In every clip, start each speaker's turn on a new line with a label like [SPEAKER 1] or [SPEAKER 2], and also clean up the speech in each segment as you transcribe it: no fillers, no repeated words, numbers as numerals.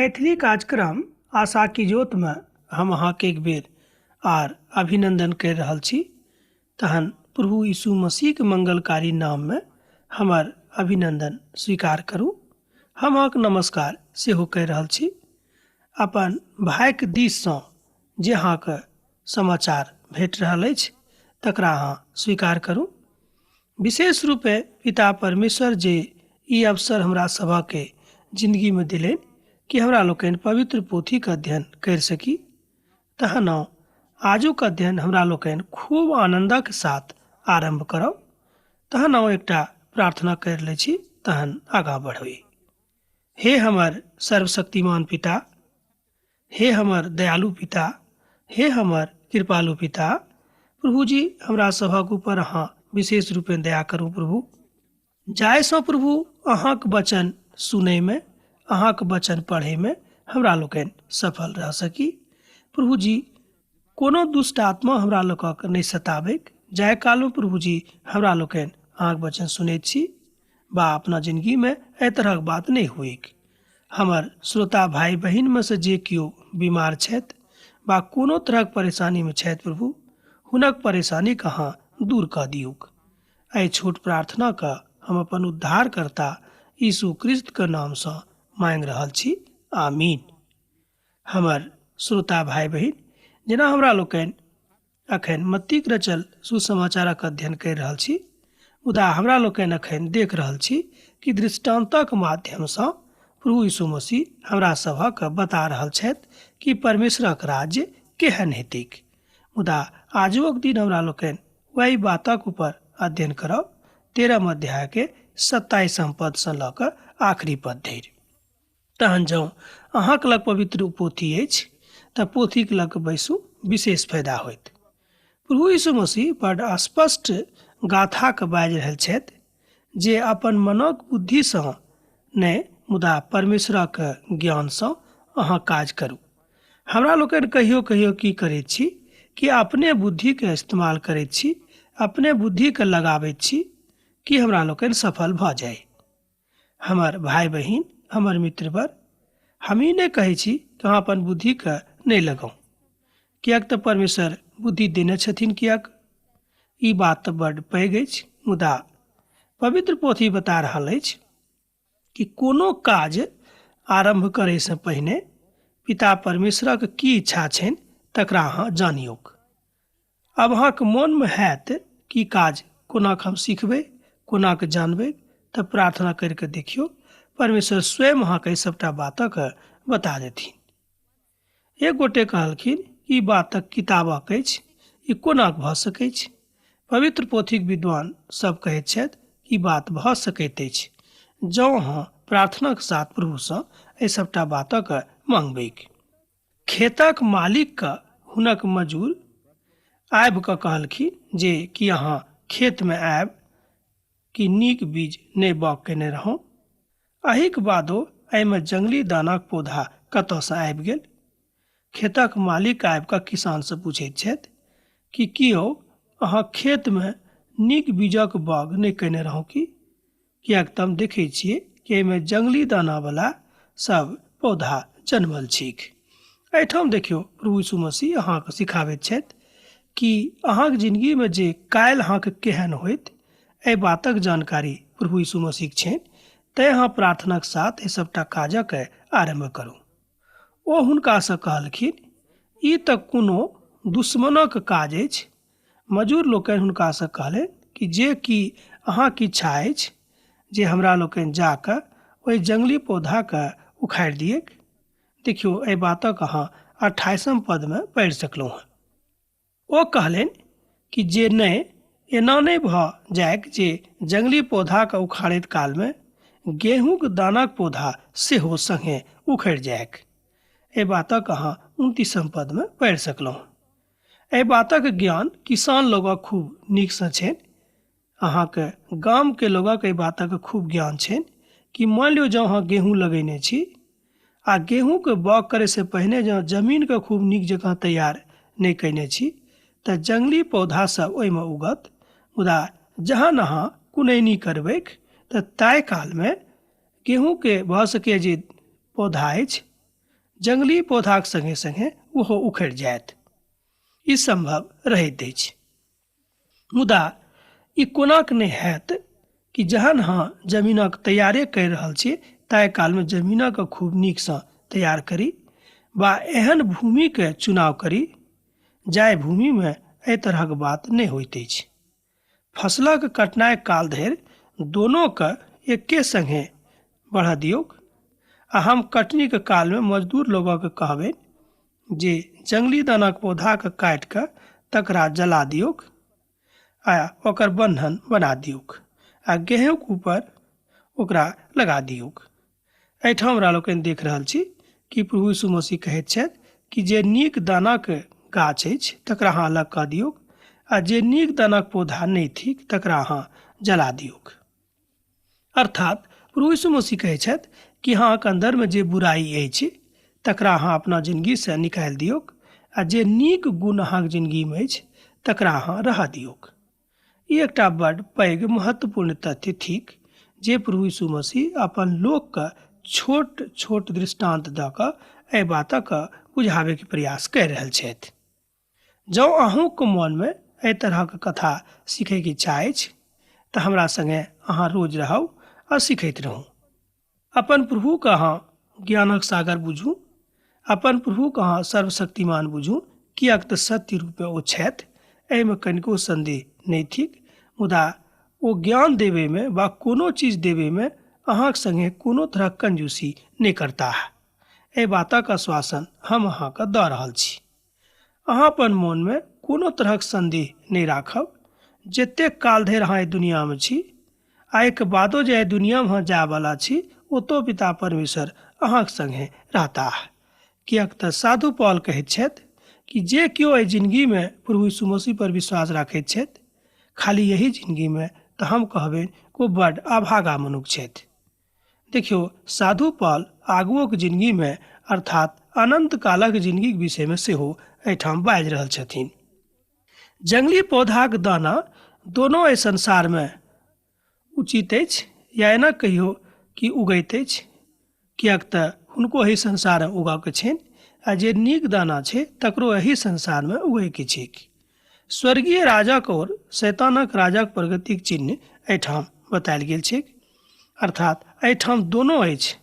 [SPEAKER 1] मैथिली कार्यक्रम आशा की जोत में हम अहाँके एक बेर आर अभिनंदन कर रहल छी। तहन प्रभु यीशु मसीह के मंगलकारी नाम में हमर अभिनंदन स्वीकार करू। हम अहाँके नमस्कार सेहो कह रहल छी। अपन भाइक दिससँ जे अहाँके समाचार भेट रहल अछि तकरा अहाँ स्वीकार करू। विशेष रूपे पिता परमेश्वर जे ई अवसर हमरा सभके जिंदगी में दिलेन कि हमरा लोकनि पवित्र पोथी के अध्ययन कर सकी। तहन आजुक अध्ययन हमरा लोकनि खूब आनंदक साथ आरंभ करब। तहन एकटा प्रार्थना कर ले छी, तहन आगा बढ़बी। हे हमर सर्वशक्तिमान पिता, हे हमर दयालु पिता, हे हमर कृपालु पिता, प्रभु जी हमरा सभक ऊपर अहाँ विशेष रूपे दया करू। प्रभु जायसँ प्रभु अहाँक वचन सुनय में, अहाँक वचन पढ़े में हमरा लोकनि सफल रह सकी। प्रभु जी कोनो दुष्ट आत्मा हमरा लोकक नहीं सताबैक। जाय काल में प्रभु जी हमरा लोकनि अहाँक वचन सुनैत छी बा अपना जिंदगी में एहि तरहक बात नहीं हुएक। हमर श्रोता भाई बहिन में से जे कियो बीमार छथि बा कोनो तरहक परेशानी में छथि प्रभु, हुनक परेशानी के अहाँ दूर कऽ दियौक। एहि छोट प्रार्थना का हम अपन उद्धारकर्ता यीशु क्रिस्त के नाम से मांग रहल छी, आमीन। हमर श्रोता भाई बहिन, जेना हमरा लोकनि अखन मत्तीक रचल सुसमाचारक अध्ययन कर रहल छी, मुदा हमरा लोकनि अखन देख रहल छी कि दृष्टांतक माध्यम से प्रभु यीशु मसीह हमरा सभक बता रहल छथि कि परमेश्वरक राज्य केहन हेतैक। मुदा आजुक दिन हमरा लोकनि वही बातक ऊपर अध्ययन करब। 13 अध्याय के 27 पद से लऽ कऽ आखिरी पद धरि। तहन जँ अहाँक लग पवित्र पोथी अछि तऽ पोथीक लग बैसू, विशेष फायदा होइत। प्रभु यीशु मसीह बड़ स्पष्ट गाथाक बाजि रहल छथि जे अपन मनक बुद्धिसँ नहि मुदा परमेश्वरक ज्ञानसँ अहाँ काज करू। हमरा लोकनि कहियो कहियो की करैत छी कि अपने बुद्धि के इस्तेमाल करैत छी, अपने बुद्धि के लगाबैत छी कि हमरा लोकनि सफल भऽ जाय। हमर भाई बहिन, हमर मित्र वर, हम ही नहीं कहै छी कि अहाँ अपन बुद्धि के नहीं लगाऊ, कियाक तऽ परमेश्वर बुद्धि देने छथिन। कियाक ई बात तऽ बड़ पैघ अछि, मुदा पवित्र पोथी बता रहल अछि कि कोनो काज आरंभ करे से पहिने पिता परमेश्वरक की इच्छा छनि तकरा अहाँ जानियौक। अब अहाँक मोन में हैत कि काज कोना हम सीखबै, कोना के जानबै, तऽ प्रार्थना करके देखियौ, परमेश्वर स्वयं अहाँके सबटा बातक बता देथिन। एक गोटे कहलखिन ई बातक किताबक अछि, ई कोना भऽ सकैत अछि। पवित्र पोथीक विद्वान सब कहैत छथि ई बात भऽ सकैत अछि जँ अहाँ प्रार्थनाक साथ प्रभुसँ एहि सबटा बातक मांगबैक। खेतक मालिक के हुनक मजूर आबि कऽ कहलखिन जे कि अहाँ खेत में आयब कि नीक बीज नहीं बाग केने रहौं। अहिक बादो एहिमे जंगली दानाक पौधा कतयसँ आबि गेल। खेतक मालिक आबि कऽ किसान से पूछैत छथि कि कियो अहाँ खेत में नीक बीजक बाग नहीं केने रहौं की? कियाक तऽ हम देखै छियै कि एहिमे जंगली दाना वाला सब पौधा जन्मल छैक। एहिठाम देखियौ, प्रभु यीशु मसीह अहाँके सिखाबैत छथि कि अहाँक जिंदगी में जे काल्हि अहाँके केहन होइत, एहि बातक जानकारी प्रभु यीशु मसीह छनि। तैं अहाँ प्रार्थनाक साथ एहि सबटा काजक आरंभ करू। ओ हुनकासँ कहलखिन ई तऽ कोनो दुश्मनक काज अछि। मजूर लोकनि हुनकासँ कहलनि कि जे कि अहाँक इच्छा अछि जे हमरा लोकनि जाकऽ ओहि जंगली पौधाके उखाड़ि दियैक। देखियौ, एहि बातक अहाँ 28 पद में पढ़ि सकलहुँ हँ। ओ कहलनि कि जे नहि एना नहीं भऽ जायक जे जंगली पौधाके उखाड़ैत काल में गेहूँक दानाक पौधा सेहो संगे उखड़ि जायक। एहि बातक अहाँ 29 पद में पढ़ि सकलहुँ। एहि बातक ज्ञान किसान लोगक खूब नीकसँ छनि। अहाँके गाम के लोगक एहि बातक खूब ज्ञान छनि कि मान लियौ जँ अहाँ गेहूँ लगेने छी आ गेहूँ के बाग करे से पहिने जँ जमीन के खूब नीक जकाँ तैयार नहीं कयने छी तऽ जंगली पौधा सब ओहिमे उगत। मुदा जहन अहाँ कुनैनी करबैक तऽ ताहि काल में गेहूँ के भऽ सकै जे पौधा अछि जंगली पौधाक संगे संगे ओहो उखड़ि जायत। ई संभव रहैत अछि। मुदा ई कोनाक नहि हैत कि जहन अहाँ जमीनक तैयारे करि रहल छी ताहि कालमे जमीनक खूब नीकसँ तैयार करी वा एहन भूमिके चुनाव करी जाहि भूमिमे एहि तरहक बात नहि होइत अछि। फसलक कटनाइ काल धरि दोनोके एके संगे बढ़ दियौक आ हम कटनीक कालमे मजदूर लोगके कहबनि जे जंगली दानक पौधाके काटि कऽ तकरा जला दियौक आ ओकर बन्धन बना दियौक आ गेहूँक ऊपर ओकरा लगा दियौक। एहिठाम हमरा लोकनि देख रहल छी कि प्रभु यीशु मसीह कहैत छथि कि जे नीक दानाक गाछ अछि तकरा अहाँ अलग कऽ दियौक आ जे नीक दानाक पौधा नहि थिक तकरा अहाँ जला दियौक। अर्थात प्रभु यीशु मसीह कहैत छथि कि अहाँक अन्दरमे जे बुराई अछि तकरा अहाँ अपना जिन्दगीसँ निकालि दियौक आ जे नीक गुण अहाँक जिन्दगीमे अछि तकरा अहाँ रहऽ दियौक। ई एकटा बड्ड पैघ महत्वपूर्ण तथ्य थिक जे प्रभु यीशु मसीह अपन लोकके छोट छोट दृष्टांत दऽ कऽ एहि बातक बुझाबैके प्रयास करि रहल छथि। जँ अहूँके मोनमे एहि तरहक कथा सीखैके इच्छा अछि तऽ हमरा संगे अहाँ रोज रहू आ सीखैत रहू। अपन प्रभुके अहाँ ज्ञानक सागर बुझू, अपन प्रभुके अहाँ सर्वशक्तिमान बुझू, किएक तऽ सत्य रूपमे ओ छथि, एहिमे कनिको संदेह नहि थिक। मुदा ओ ज्ञान देबैमे वा कोनो चीज देबैमे अहाँक संगे कोनो तरहक कंजूसी नहि करता है। एहि बातक आश्वासन हम अहाँके दऽ रहल छी। अहाँ अपन मोनमे कोनो तरहक संदेह नहि राखब। जतेक काल धरि अहाँ एहि दुनियामे छी आ एहिके बादो जे एहि दुनियामे अहाँ जायवला छी ओतौ पिता परमेश्वर अहाँक संगे रहता है। किएक तऽ साधु पौल कहैत छथि कि जे केओ एहि जिन्दगीमे प्रभु यीशु मसीह पर विश्वास राखैत छथि खाली यही जिन्दगीमे तऽ हम कहबनि ओ बड्ड अभागा मनुष्य छथि। देखियौ, साधु पौल आगुओक जिन्दगीमे अर्थात अनंत कालक जिन्दगीके विषयमे सेहो एहिठाम बाजि रहल छथिन। जंगली पौधाक दाना दोनों एहि संसारमे उचित अछि या एना कहियो कि उगैत अछि, किएक तऽ हुनको एहि संसारमे उगयके छनि आ जे नीक दाना छै तकरो एहि संसारमे उगैके छैक। स्वर्गीय राजक और शैतानक राजक प्रगतिक चिन्ह एहिठाम बतायल गेल छै। अर्थात एहिठाम दोनों अछि।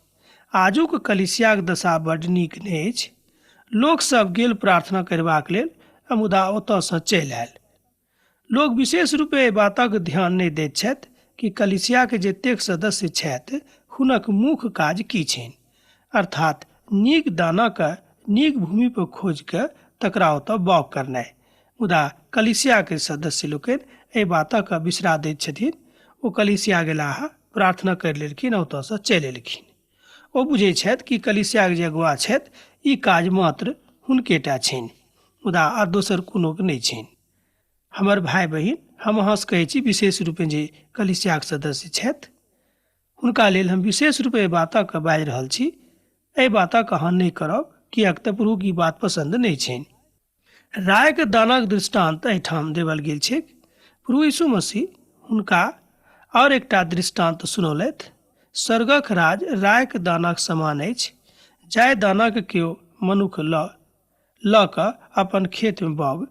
[SPEAKER 1] आजुक कलीसियाक दशा बड्ड नीक नहि अछि। लोकसभ गेल प्रार्थना करबाक लेल आ मुदा ओतयसँ चलि आयल। लोक विशेष रूपे एहि बातक ध्यान नहि दैत छथि कि कलीसियाके जतेक सदस्य छथि हुनक मुख्य काज की छनि, अर्थात नीक दानाके नीक भूमि पर खोज कऽ तकरा ओतऽ बाउग करनाइ। मुदा कलीसियाके सदस्य लोकनि एहि बातक बिसरा दैत छथिन। ओ कलीसिया गेलाह, प्रार्थना करि लेलखिन, ओतयसँ चलि एलखिन। ओ बुझैत छथि कि कलीसियाके जे अगुआ छथि ई काज मात्र हुनके टा छनि, मुदा आ दोसर कोनोके नहि छनि। हमर भाई बहिन, हम अहाँसँ कहैत छी विशेष रूपे जे कलीसियाके सदस्य छथि हुनका लेल हम विशेष रूपे एहि बातक बाजि रहल छी। एहि बातक अहाँ नहि करब, किएक तऽ प्रभुके ई बात पसंद नहि छनि। रायके दानाक दृष्टांत एहिठाम देवल गेल छै। प्रभु यीशु मसीह हुनका और एकटा दृष्टांत सुनौलथि। स्वर्गक राज रायके दानाक समान अछि, जाहि दानाके केओ मनुख लऽ कऽ अपन खेतमे बाउग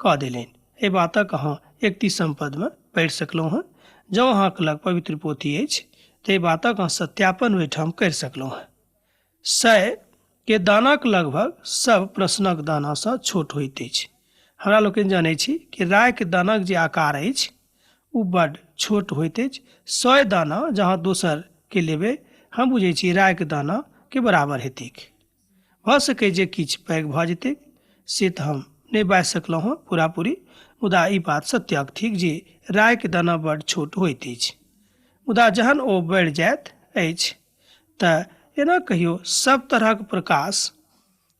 [SPEAKER 1] कऽ देलनि। एहि बातक अहाँ 31 पदमे पढ़ि सकलहुँ हँ। जँ अहाँके लग पवित्र पोथी अछि तऽ एहि बातक अहाँ सत्यापन ओहिठाम करि सकलहुँ हँ। 100 के दानाक लगभग सब प्रश्नक दानासँ छोट होइत अछि। हमरा लोकनि जानैत छी कि रायके दानाक जे आकार अछि ओ बड्ड छोट होइत अछि। 100 दाना जहाँ दोसरके लेबै हम बुझैत छी रायके दानाके बराबर हेतैक। भऽ सकै जे किछु पैघ भऽ जेतै, से तऽ हम नहि बाजि सकलहुँ हँ पूरा पूरी। मुदा ई बात सत्यक थिक जे रायके दाना बड्ड छोट होइत अछि। मुदा जहन ओ बढ़ि जाइत अछि तऽ एना कहियो सब तरहक प्रकाश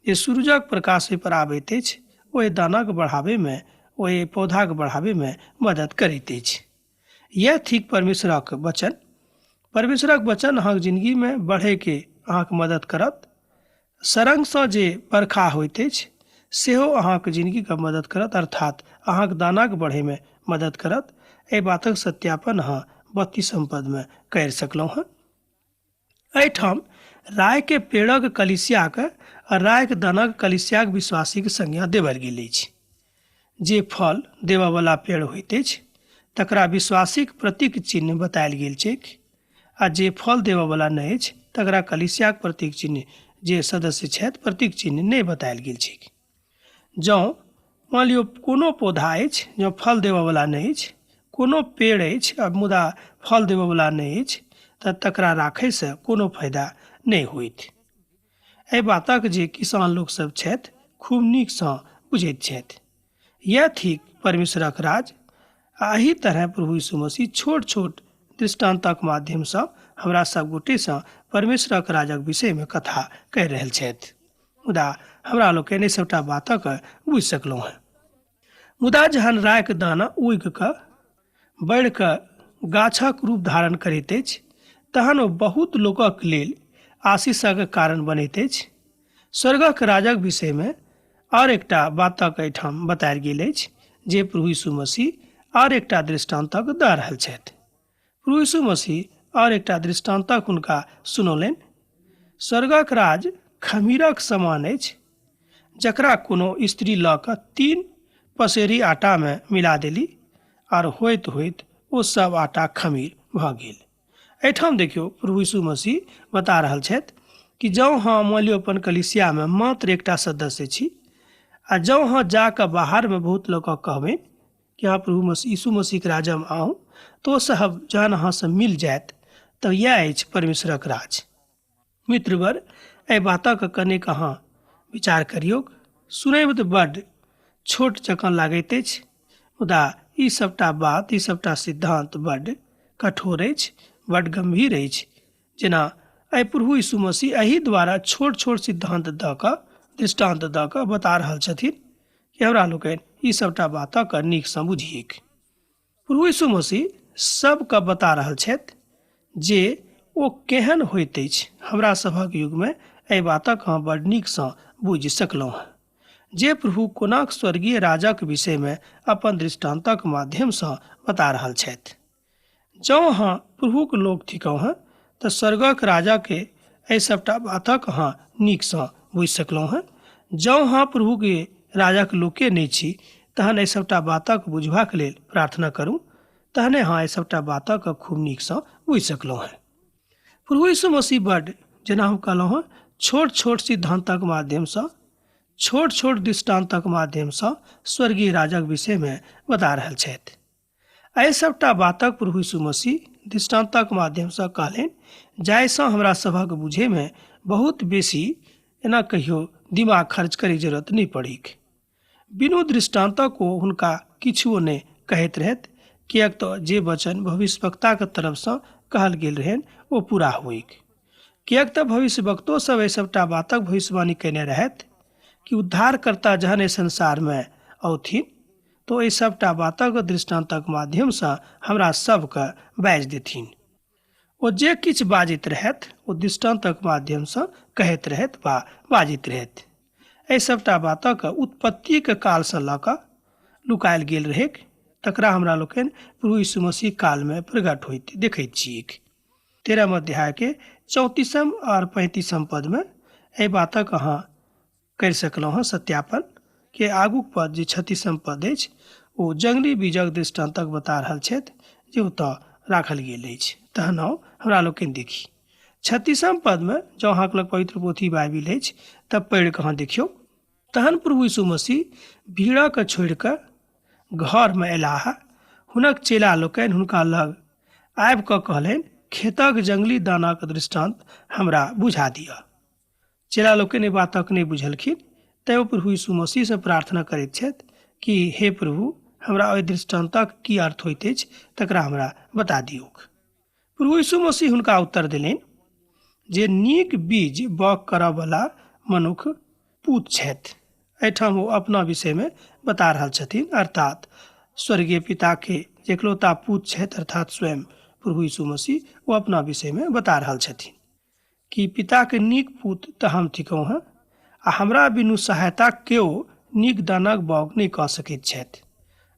[SPEAKER 1] जे सूरजक प्रकाश पर आबैत अछि ओहि दानाके बढ़ाबैमे, ओहि पौधाके बढ़ाबैमे मदद करैत अछि। यह थिक परमेश्वरक वचन। परमेश्वरक वचन अहाँके जिन्दगीमे बढ़ैके अहाँके मदद करत। सरंगसँ जे बरखा होइत अछि सेहो अहाँके जिन्दगीके मदद करत, अर्थात अहाँके दानाके बढ़ैमे मदद करत। एहि बातक सत्यापन अहाँ 32 पदमे करि सकलहुँ हँ। एहिठाम राय के पेड़क कलिसियाक आ रायक दानक कलिसियाक विश्वासीक संज्ञा देवल गेल अछि। जे फल देबयवला पेड़ होइत अछि तकरा विश्वासीक प्रतीक चिन्ह बतायल गेल छैक, आ जे फल देबयवला नहि अछि तकरा कलिसियाक प्रतीक चिन्ह, जे सदस्य छथि, प्रतीक चिन्ह नहि बतायल गेल छैक। जँ मान लियौ कोनो पौधा अछि जँ फल देबयवला नहि अछि, कोनो पेड़ अछि आ मुदा फल देबयवला नहि अछि, तऽ तकरा राखयसँ कोनो फायदा नहि होइत। एहि बातक जे किसान लोकसभ छथि खूब नीकसँ बुझैत छथि। यह थिक परमेश्वरक राज। आ एही तरह प्रभु यीशु मसीह छोट छोट दृष्टान्तक माध्यमसँ हमरा सब गोटेसँ परमेश्वरक राजक विषयमे कथा कहि रहल छथि। मुदा हमरा लोकनि एहि सभटा बातक बुझि सकलहुँ हेँ। मुदा जहन रायक दाना उगि कऽ बढ़ि कऽ गाछक रूप धारण करैत अछि तहन ओ बहुत लोकक लेल आशीषक कारण बनैत अछि। स्वर्गक राजक विषयमे और एकटा बातक एहिठाम बतायल गेल अछि जे प्रभु यीशु मसीह और एकटा दृष्टान्तक दऽ रहल छथि। प्रभु यीशु मसीह और एकटा दृष्टान्तक हुनका सुनौलनि। स्वर्गक राज खमीरक समान अछि, जकरा कोनो स्त्री लऽ कऽ 3 पसेरी आटामे मिला देली, और होइत होइत ओ सब आटा खमीर भऽ गेल। एहिठाम देखियौ प्रभु यीशु मसीह बता रहल छथि कि जँ अहाँ मान लियौ अपन कलीसियामे मात्र एकटा सदस्य छी, आ जँ अहाँ जाकऽ बाहरमे बहुत लोकक कहबै कि अहाँ प्रभु यीशु मसीहके राजमे आउ, तऽ ओ सब जहन अहाँसँ मिल जायत तऽ इएह अछि परमेश्वरक राज। मित्रवर, एहि बातक कनिक अहाँ विचार करियौ। सुनैमे तऽ बड्ड छोट जकाँ लागैत अछि, मुदा ई सबटा बात, ई सबटा सिद्धांत बड्ड कठोर अछि, बड्ड गंभीर अछि। जेना एहि प्रभु यीशु मसीह एहि द्वारा छोट छोट सिद्धांत दऽ कऽ, दृष्टांत दऽ कऽ बता रहल छथिन कि हमरा लोकनि ई सबटा बातक नीकसँ बुझियैक। प्रभु यीशु मसीह सबके बता रहल छथि जे ओ केहन होइत अछि। हमरा सभक युगमे एहि बातक अहाँ बड्ड नीकसँ बुझि सकलहुँ हेँ जे प्रभु कोनाक स्वर्गीय राजक विषयमे अपन दृष्टान्तक माध्यमसँ बता रहल छथि। जँ अहाँ प्रभुक लोक थिकहुँ हेँ तऽ स्वर्गक राजाके एहि सभटा बातक अहाँ नीकसँ बुझि सकलहुँ हेँ। जँ अहाँ प्रभुके राजाक लोके नहि छी तहन एहि सभटा बातक बुझबाक लेल प्रार्थना करू, तहने अहाँ एहि सभटा बातक खूब नीकसँ बुझि सकलहुँ हेँ। प्रभु यीशु मसीह बड्ड, जेना हम कहलहुँ हेँ, छोट छोट सिद्धान्तक माध्यमसँ, छोट छोट दृष्टान्तक माध्यमसँ स्वर्गीय राजक विषयमे बता रहल छथि। एहि सभटा बातक प्रभु यीशु मसीह दृष्टान्तक माध्यमसँ कहलनि, जाहिसँ हमरा सभक बुझैमे बहुत बेसी एना कहियो दिमाग खर्च करैके जरूरत नहि पड़ैक। बिनु दृष्टान्तक ओ हुनका किछुओ नहि कहैत रहथि, किएक तऽ जे वचन भविष्यवक्ताके तरफसँ कहल गेल रहनि ओ पूरा होइक। किएक तऽ भविष्यवक्तो सब एहि सभटा बातक भविष्यवाणी कयने रहथि कि उद्धारकर्ता जहन एहि संसारमे औथिन तो एहि सभटा बातक दृष्टान्तक माध्यमसँ हमरा सबके बाजि देथिन। ओ जे किछु बाजैत रहथि ओ दृष्टान्तक माध्यमसँ कहैत रहथि वा बाजैत रहथि। एहि सभटा बातक उत्पत्तिके कालसँ लऽ कऽ लुकायल गेल रहैक, तकरा हमरा लोकनि प्रभु यीशु मसीह कालमे प्रकट होइत देखैत छियैक। 13 अध्यायके 34 और 35 पदमे एहि बातक अहाँ करि सकलहुँ हँ सत्यापन के आगूक पद जे 36 पद अछि ओ जंगली बीजक दृष्टान्तक बता रहल छथि जे ओतऽ राखल गेल अछि। तहन हमरा लोकनि देखी 36 पदमे, जँ अहाँक लग पवित्र पोथी बाइबिल अछि तब पढ़ि कऽ अहाँ देखियौ। तहन प्रभु यीशु मसीह भीड़क छोड़ि कऽ घरमे अयलाह। हुनक चेला लोकनि हुनका लग आबि कऽ कहलनि, खेतक जंगली दानाक दृष्टान्त हमरा बुझा दिअ। चेला लोकनि एहि बातक नहि बुझलखिन, तैँ ओ प्रभु यीशु मसीहसँ प्रार्थना करैत छथि कि हे प्रभु, हमरा ओहि दृष्टान्तक की अर्थ होइत अछि तकरा हमरा बता दियौक। प्रभु यीशु मसीह हुनका उत्तर देलनि जे नीक बीज बौग करयवला मनुख पूत छथि। एहिठाम ओ अपना विषयमे बता रहल छथिन, अर्थात स्वर्गीय पिताके जे एकलौता पूत छथि, अर्थात स्वयं प्रभु यीशु मसीह ओ अपना विषयमे बता रहल छथिन कि पिताके नीक पूत तऽ हम थिकहुँ हेँ, आ हमरा बिनु सहायता केओ नीक दानक बौग नहि कऽ सकैत छथि।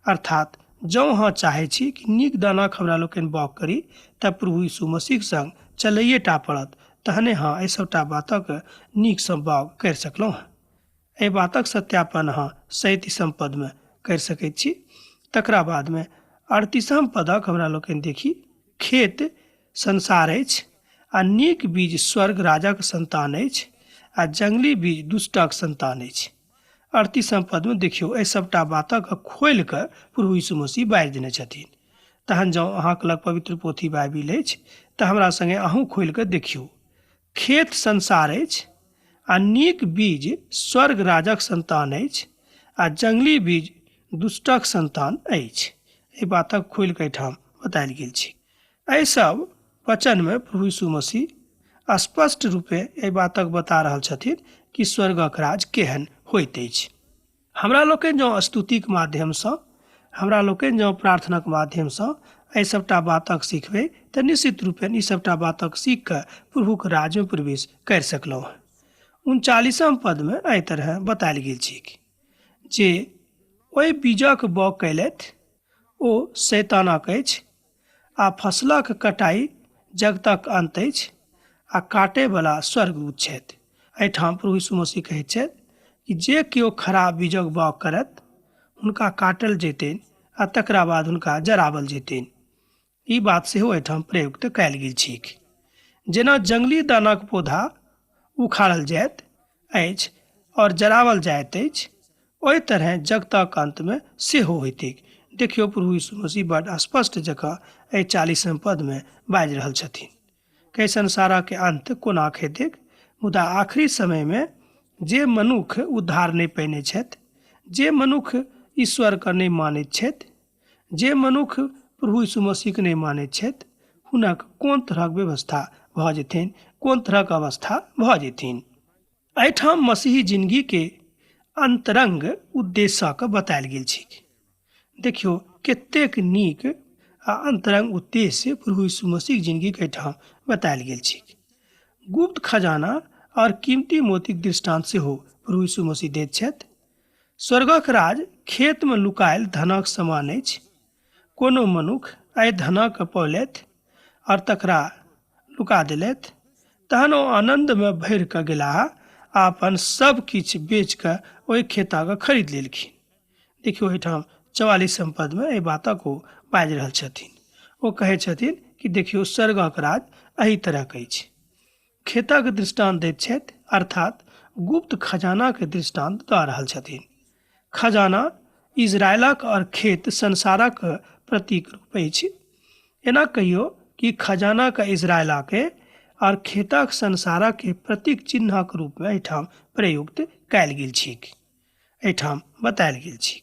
[SPEAKER 1] अर्थात जँ अहाँ चाहै छी कि नीक दानक हमरा लोकनि बौग करी तब प्रभु यीशु मसीहक संग चलैए टा पड़त, तहने अहाँ एहि सभटा बातक नीकसँ बाग करि सकलहुँ हेँ। एहि बातक सत्यापन अहाँ 37 पदमे करि सकैत छी। तकरा बादमे 38 पदक हमरा लोकनि देखी, खेत संसार अछि आ नीक बीज स्वर्ग राजाक संतान अछि आ जंगली बीज दुष्टक संतान अछि। 38 पदमे देखियौ, एहि सभटा बातक खोलि कऽ प्रभु यीशु मसीह बाजि देने छथिन। तहन जँ अहाँके लग पवित्र पोथी बाइबिल अछि तऽ हमरा संगे अहूँ खोलि कऽ देखियौ। खेत संसार अछि आ नीक बीज स्वर्ग राजक संतान अछि आ जंगली बीज दुष्टक संतान अछि। एहि बातक खोलि कऽ एहिठाम बतायल गेल छै। एहि सब वचनमे प्रभु यीशु मसीह स्पष्ट रूपे एहि बातक बता रहल छथिन कि स्वर्गक राज केहन होइत अछि। हमरा लोकनि जँ स्तुतिक माध्यमसँ, हमरा लोकनि जँ प्रार्थनाक माध्यमसँ एहि सभटा बातक सिखबै तऽ निश्चित रूपेण ई सभटा बातक सीख कऽ प्रभुक राज्यमे प्रवेश करि सकलहुँ हेँ। 39 पदमे एहि तरह बतायल गेल छै जे ओहि बीजक बौग कयलथि ओ शैतानक अछि आ फसलक कटाई जगतक अंत अछि आ काटयवला स्वर्गदूत छथि। एहिठाम प्रभु यीशु मसीह कहैत छथि कि जे केओ खराब बीजक बौग करत हुनका काटल जेतनि आ तकरा बाद हुनका जरावल जेतनि। ई बात सेहो एहिठाम प्रयुक्त कयल गेल छै। जेना जंगली दानाक पौधा उखाड़ल जाइत अछि और जरावल जाइत अछि, ओहि तरह जगतक अंतमे सेहो होइत अछि। देखियौ, प्रभु यीशु मसीह बड्ड स्पष्ट जकाँ एहि 40 पदमे बाजि रहल छथिन कि संसारक अंत कोना हेतैक। मुदा आखिरी समयमे जे मनुख उद्धार नहि पयने छथि, जे मनुख ईश्वरके नहि मानैत छथि, जे मनुख प्रभु यीशु मसीहके नहि मानैत छथि, हुनक कोन तरहक व्यवस्था भऽ जेथिन, कोन तरहक अवस्था भऽ जेथिन। एहिठाम मसीही जिंदगीके अंतरंग उद्देश्यके बतायल गेल छै। देखियौ कतेक नीक आ अंतरंग उद्देश्य प्रभु यीशु मसीह जिंदगीके एहिठाम बतायल गेल छै। गुप्त खजाना और कीमती मोतीक दृष्टांत सेहो प्रभु यीशु मसीह दैत छथि। स्वर्गक राज खेतमे लुकायल धनक समान अछि। कोनो मनुख एहि धनक पौलथि और तकरा लुका देलथि, तहन ओ आनंदमे भरि कऽ गेलाह आ अपन सब किछु बेच कऽ ओहि खेतक खरीद लेलखिन। देखियौ एहिठाम 44 पदमे एहि बातक ओ बाजि रहल छथिन। ओ कहै छथिन कि देखियौ स्वर्गक राज एहि तरहक अछि। खेतक दृष्टांत दैत छथि, अर्थात गुप्त खजानाके दृष्टांत दऽ रहल छथिन। खजाना इजरायलक और खेत संसारक प्रतीक रूप अछि। एना कहियो कि खजानाके इजरायलके और खेतक संसारके प्रतीक चिन्हक रूपमे एहिठाम प्रयुक्त कयल गेल छै, एहिठाम बतायल गेल छै।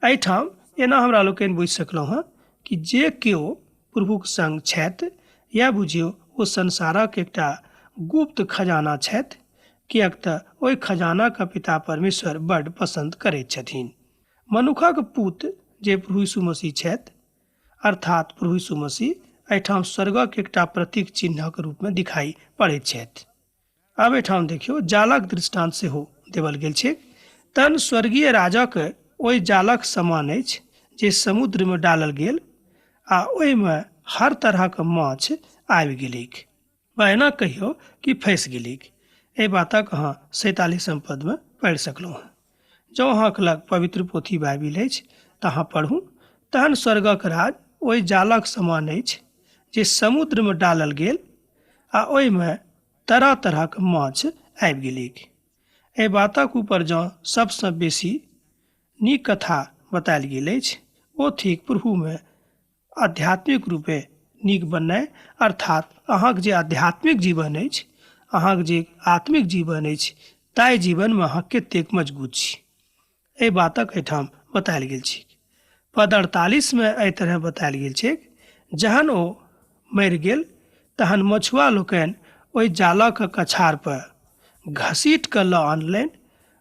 [SPEAKER 1] एहिठाम एना हमरा लोकनि बुझि सकलहुँ हेँ कि जे केओ प्रभुक संग छथि, या बुझियौ ओ संसारक एकटा गुप्त खजाना छथि, किएक तऽ ओहि खजानाके पिता परमेश्वर बड्ड पसंद करैत छथिन। मनुखक पुत्र जे प्रभु यीशु मसीह छथि, अर्थात प्रभु यीशु मसीह एहिठाम स्वर्गक एकटा प्रतीक चिन्हक रूपमे दिखाई पड़ैत छथि। आब एहिठाम देखियौ जालक दृष्टांत सेहो देवल गेल छै। तहन स्वर्गीय राजक ओहि जालक समान अछि जे समुद्रमे डालल गेल आ ओहिमे हर तरहक माछ आबि गेलिक, वा एना कहियौ कि फँसि गेलिक। एहि बातक अहाँ 47 पदमे पढ़ि सकलहुँ हेँ। जँ अहाँके लग पवित्र पोथी बाइबिल अछि तऽ अहाँ पढ़ू। तहन स्वर्गक राज ओहि जालक समान अछि जे समुद्रमे डालल गेल आ ओहिमे तरह तरहक माछ आबि गेलिक। एहि बातक ऊपर जँ सबसँ बेसी नीक कथा बतायल गेल अछि, ओ थिक प्रभुमे आध्यात्मिक रूपे नीक बननाइ, अर्थात अहाँके जे आध्यात्मिक जीवन अछि, अहाँके जे आत्मिक जीवन अछि, ताहि जीवनमे अहाँ कतेक मजबूत छी। एहि बातक एहिठाम बतायल गेल छै। पद 48 एहि तरह बतायल गेल छै, जहन ओ मरि गेल तहन मछुआ लोकनि ओहि जालक कछार पर घसीट कऽ लऽ आनलनि।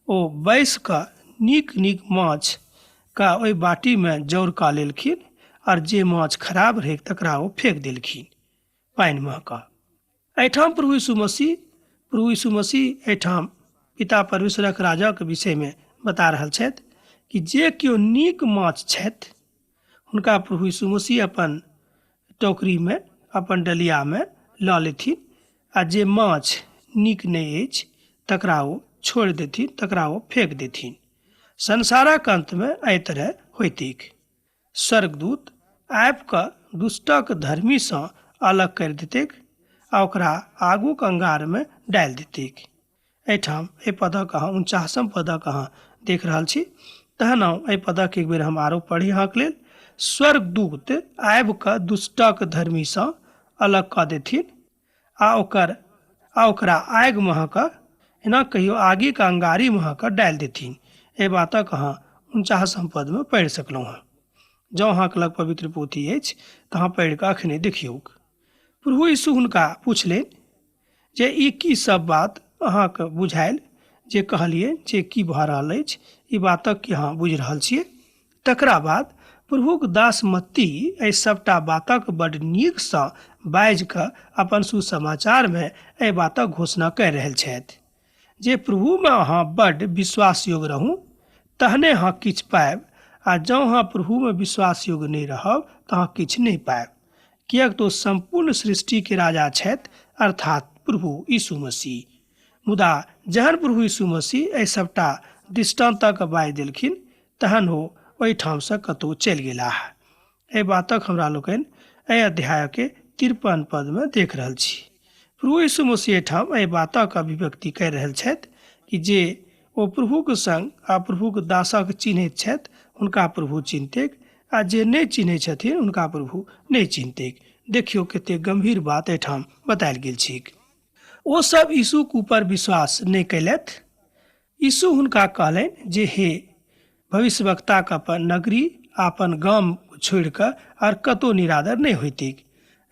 [SPEAKER 1] ओ बैसि कऽ नीक नीक माछके ओहि बाटीमे जौर कऽ लेलखिन, और जे माछ खराब रहै तकरा ओ फेंक देलखिन पानिमे कऽ। एहिठाम प्रभु यीशु मसीह एहिठाम पिता परमेश्वरक राजाके विषयमे बता रहल छथि कि जे केओ नीक माछ छथि हुनका प्रभु यीशु मसीह अपन टोकरीमे, अपन डलियामे लऽ लेथिन आ जे माछ नीक नहि अछि तकरा ओ छोड़ि देथिन, तकरा ओ फेंक देथिन। संसारक अंतमे एहि तरह होइतिक। स्वर्गदूत आबि कऽ दुष्टक धर्मीसँ अलग करि देतिक आ ओकरा आगूक अंगारमे डालि देतिक। एहिठाम एहि पदक अहाँ 49 पदक अहाँ देख रहल छी। तहन एहि पदक एक बेर हम आरो पढ़ी अहाँके लेल। स्वर्गदूत आबि कऽ दुष्टक धर्मीसँ अलग कऽ देथिन आ ओकरा आगि महक एना कहियो आगीके अंगारी महक डालि देथिन। एहि बातक अहाँ 49 पदमे पढ़ि सकलहुँ हँ। जँ अहाँके लग पवित्र पोथी अछि तऽ अहाँ पढ़ि कऽ अखने देखियौक। प्रभु यीशु हुनका पुछलनि जे ई की सब बात अहाँके बुझायल, जे कहलियै जे की भऽ रहल अछि, ई बातक की अहाँ बुझि रहल छियै। तकरा बाद प्रभुक दास मत्ती एहि सबटा बातक बड्ड नीकसँ बाजि कऽ अपन सुसमाचारमे एहि बातक घोषणा करि रहल छथि जे प्रभुमे अहाँ बड्ड विश्वास योग्य रहू, तहने अहाँ किछु पायब, आ जँ अहाँ प्रभुमे विश्वास योग्य नहि रहब तऽ अहाँ किछु नहि पायब। किएक तो संपूर्ण सृष्टिके राजा छथि, अर्थात प्रभु यीशु मसीह। मुदा जहन प्रभु यीशु मसीह एहि सबटा दृष्टान्तक बाजि देलखिन तहन ओ ओहिठामसँ कतहु चलि गेलाह। एहि बातक हमरा लोकनि एहि अध्यायके 53 पदमे देख रहल छी। प्रभु यीशु मसीह एहिठाम एहि बातक अभिव्यक्ति करि रहल छथि कि जे ओ प्रभुक संग आ प्रभुक दासक चिन्हैत छथि हुनका प्रभु चिन्हतैक, आ जे नहि चिन्हैत छथिन हुनका प्रभु नहि चिन्हतैक। देखियौ कतेक गंभीर बात एहिठाम बतायल गेल छैक। ओ सब यीशुक ऊपर विश्वास नहि कयलथि। यीशु हुनका कहलनि जे हे भविष्यवक्ताक अपन नगरी अपन गाम छोड़ि कऽ आर कतहु निरादर नहि होइतिक।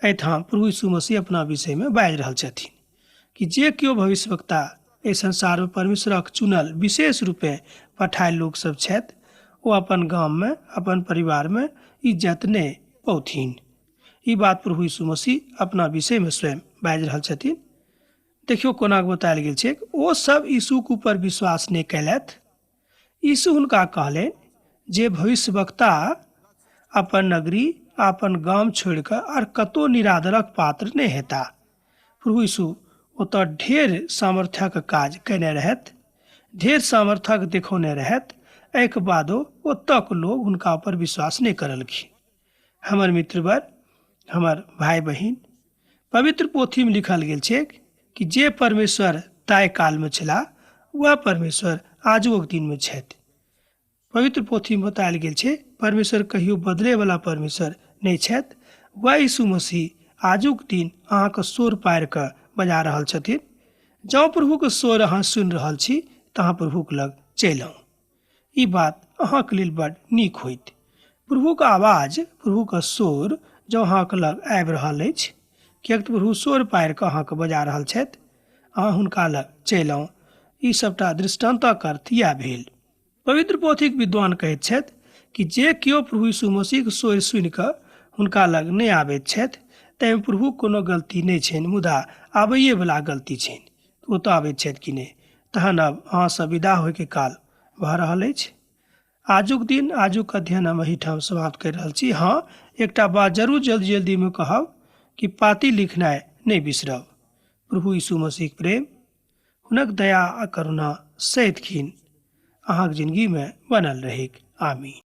[SPEAKER 1] एहिठाम प्रभु यीशु मसीह अपना विषयमे बाजि रहल छथिन कि जे केओ भविष्यवक्ता एहि संसारमे परमेश्वरक चुनल विशेष रूपे पठायल लोकसभ छथि ओ अपन गाममे अपन परिवारमे इज्जत नहि पौथिन। ई बात प्रभु यीशु मसीह अपना विषयमे स्वयं बाजि रहल छथिन। देखियौ कोना बतायल गेल छै। ओ सब यीशुक ऊपर विश्वास नहि कयलथि। यीशु हुनका कहलनि जे भविष्यवक्ता अपन नगरी अपन गाम छोड़ि कऽ आर कतहु निरादरक पात्र नहि हेता। प्रभु यीशु ओतऽ ढेर सामर्थ्यक काज कयने रहथि, ढेर सामर्थ्यक देखौने रहथि, एहिके बादो ओतक लोग हुनका ऊपर विश्वास नहि करलखिन। हमर मित्रवर, हमर भाई बहिन, पवित्र पोथीमे लिखल गेल छै कि जे परमेश्वर ताय कालमे छलाह वह परमेश्वर आजुक दिनमे छथि। पवित्र पोथीमे बतायल गेल छै परमेश्वर कहियो बदलैवला परमेश्वर नहि छथि। वह यीशु मसीह आजुक दिन अहाँके स्वर पारि कऽ बजा रहल छथिन। जँ प्रभुके स्वर अहाँ सुनि रहल छी तऽ अहाँ प्रभुके लग चलि आउ। ई बात अहाँके लेल बड्ड नीक होइत। प्रभुके आवाज, प्रभुके स्वर जँ अहाँके लग आबि रहल अछि, किएक तऽ प्रभु स्वर पारि कऽ अहाँके बजा रहल छथि, अहाँ हुनका लग चलि आउ। ई सबटा दृष्टान्तक अर्थ इएह भेल। पवित्र पोथीक विद्वान कहैत छथि कि जे केओ प्रभु यीशु मसीहके स्वर सुनि कऽ हुनका लग नहि आबैत छथि ताहिमे प्रभुक कोनो गलती नहि छनि, मुदा आबैएवला गलती छनि। ओ तऽ आबैत छथि कि नहि। तहन अब अहाँसँ विदा होइके काल भऽ रहल अछि। आजुक दिन आजुक अध्ययन हम एहिठाम समाप्त करि रहल छी। हाँ, एकटा बात जरूर जल्दी जल्दीमे कहब कि पाती लिखनाइ नहि बिसरब। प्रभु यीशु मसीहक प्रेम, हुनक दया आ करुणा सदिखन अहाँक जिंदगीमे बनल रहैक। आमीन।